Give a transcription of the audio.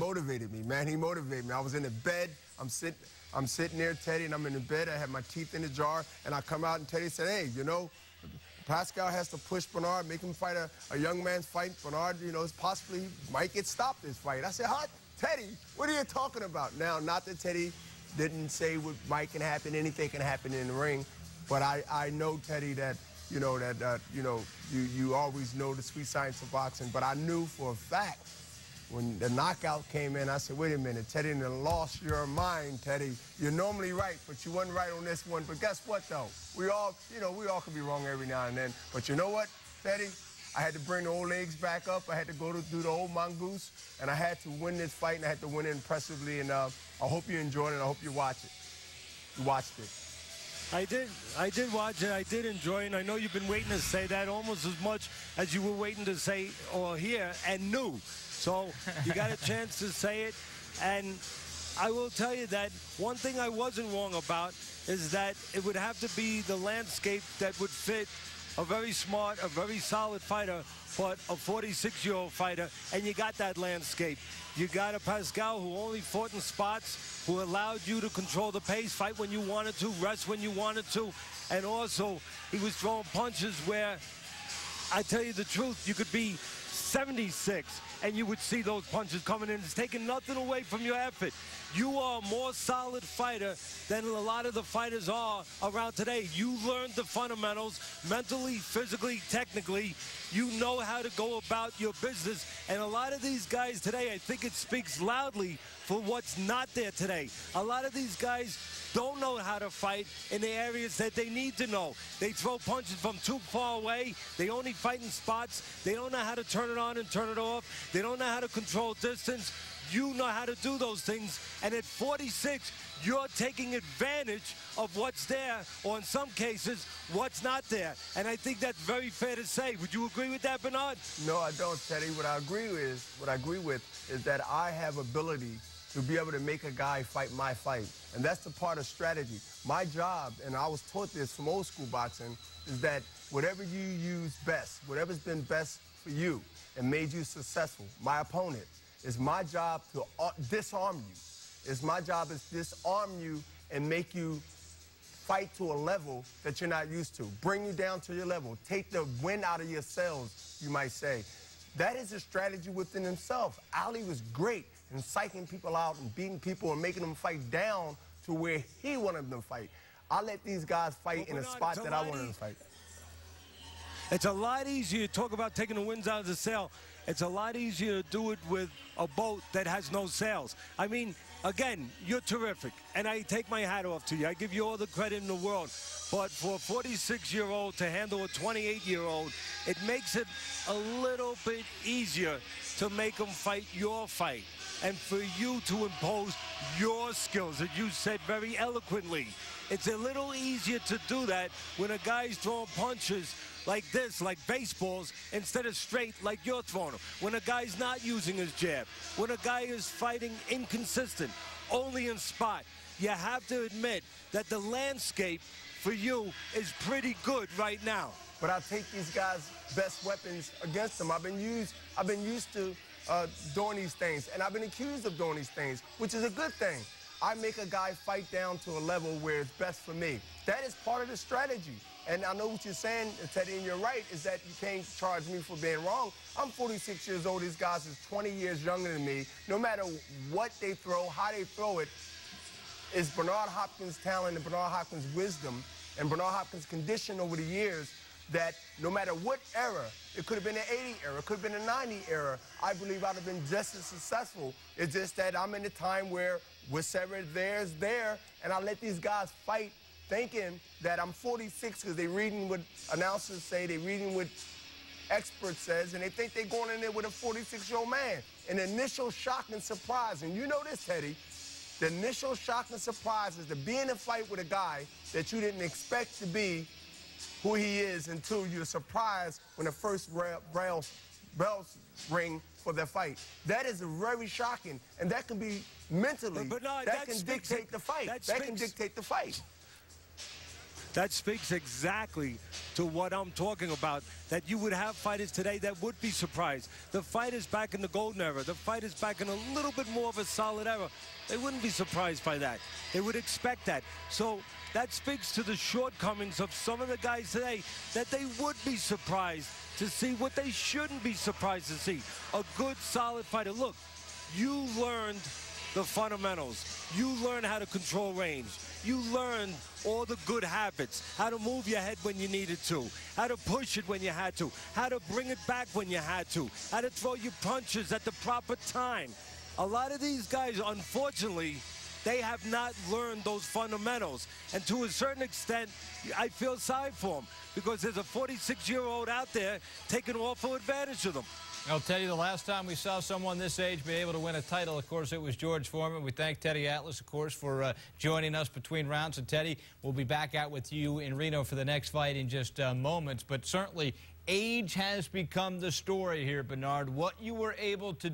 motivated me, man. He motivated me. I was in the bed. I'm sitting there, Teddy, and I'm in the bed. I had my teeth in the jar, and I come out, and Teddy said, hey, you know, Pascal has to push Bernard, make him fight a young man's fight. Bernard, you know, possibly might get stopped this fight. I said, huh, Teddy, what are you talking about? Now, not that Teddy didn't say what might can happen, anything can happen in the ring, but I know, Teddy, that, you know, you always know the sweet science of boxing, but I knew for a fact when the knockout came in, I said, wait a minute, Teddy, and lost your mind, Teddy. You're normally right, but you wasn't right on this one. But guess what, though? We all can be wrong every now and then. But you know what, Teddy? I had to bring the old legs back up. I had to go to do the old mongoose, and I had to win this fight, and I had to win it impressively. And I hope you enjoyed it, and I hope you watch it. You watched it. I did watch it. I did enjoy it. And I know you've been waiting to say that almost as much as you were waiting to say or hear and knew. So you got a chance to say it. And I will tell you that one thing I wasn't wrong about is that it would have to be the landscape that would fit a very smart, a very solid fighter, but a 46-year-old fighter, and you got that landscape. You got a Pascal who only fought in spots, who allowed you to control the pace, fight when you wanted to, rest when you wanted to, and also he was throwing punches where, I tell you the truth, you could be 76 and you would see those punches coming in. It's taking nothing away from your effort. You are a more solid fighter than a lot of the fighters are around today. You learned the fundamentals mentally, physically, technically. You know how to go about your business. And a lot of these guys today, I think it speaks loudly for what's not there today. A lot of these guys don't know how to fight in the areas that they need to know. They throw punches from too far away. They only fight in spots. They don't know how to turn it on and turn it off. They don't know how to control distance. You know how to do those things. And at 46, you're taking advantage of what's there, or in some cases, what's not there. And I think that's very fair to say. Would you agree with that, Bernard? No, I don't, Teddy. What I agree with is that I have ability to be able to make a guy fight my fight. And that's the part of strategy. My job, and I was taught this from old school boxing, is that whatever you use best, whatever's been best for you and made you successful, my opponent, it's my job to disarm you. It's my job to disarm you and make you fight to a level that you're not used to. Bring you down to your level. Take the wind out of your sails, you might say. That is a strategy within himself. Ali was great in psyching people out and beating people and making them fight down to where he wanted them to fight. I let these guys fight in a spot that I wanted them to fight. It's a lot easier to talk about taking the winds out of the sail. It's a lot easier to do it with a boat that has no sails. I mean, again, you're terrific, and I take my hat off to you. I give you all the credit in the world. But for a 46-year-old to handle a 28-year-old, it makes it a little bit easier to make them fight your fight and for you to impose your skills, as you said very eloquently. It's a little easier to do that when a guy's throwing punches like this, like baseballs, instead of straight like you're throwing them. When a guy's not using his jab, when a guy is fighting inconsistent, only in spot, you have to admit that the landscape for you is pretty good right now. But I take these guys' best weapons against them. I've been used to doing these things, and I've been accused of doing these things, which is a good thing. I make a guy fight down to a level where it's best for me. That is part of the strategy. And I know what you're saying, Teddy, and you're right, is that you can't charge me for being wrong. I'm 46 years old. These guys are 20 years younger than me. No matter what they throw, how they throw it, it's Bernard Hopkins' talent and Bernard Hopkins' wisdom and Bernard Hopkins' condition over the years that no matter what era, it could have been an 80 era, it could have been a 90 era, I believe I'd have been just as successful. It's just that I'm in a time where whatever there's there, and I let these guys fight thinking that I'm 46 because they're reading what announcers say, they're reading what experts says, and they think they're going in there with a 46-year-old man. An initial shock and surprise, and you know this, Teddy, the initial shock and surprise is to be in a fight with a guy that you didn't expect to be who he is until you're surprised when the first bells ring for their fight. That is very shocking, and that can be mentally, but no, that can dictate the fight. That can dictate the fight. That speaks exactly to what I'm talking about, that you would have fighters today that would be surprised. The fighters back in the golden era, the fighters back in a little bit more of a solid era, they wouldn't be surprised by that. They would expect that. So that speaks to the shortcomings of some of the guys today, that they would be surprised to see what they shouldn't be surprised to see. A good, solid fighter. Look, you learned the fundamentals. You learned how to control range. You learned all the good habits, how to move your head when you needed to, how to push it when you had to, how to bring it back when you had to, how to throw your punches at the proper time. A lot of these guys, unfortunately, they have not learned those fundamentals. And to a certain extent, I feel sorry for them, because there's a 46-year-old out there taking awful advantage of them. I'll tell you, the last time we saw someone this age be able to win a title, of course, it was George Foreman. We thank Teddy Atlas, of course, for joining us between rounds. And Teddy, we'll be back out with you in Reno for the next fight in just moments. But certainly, age has become the story here, Bernard. What you were able to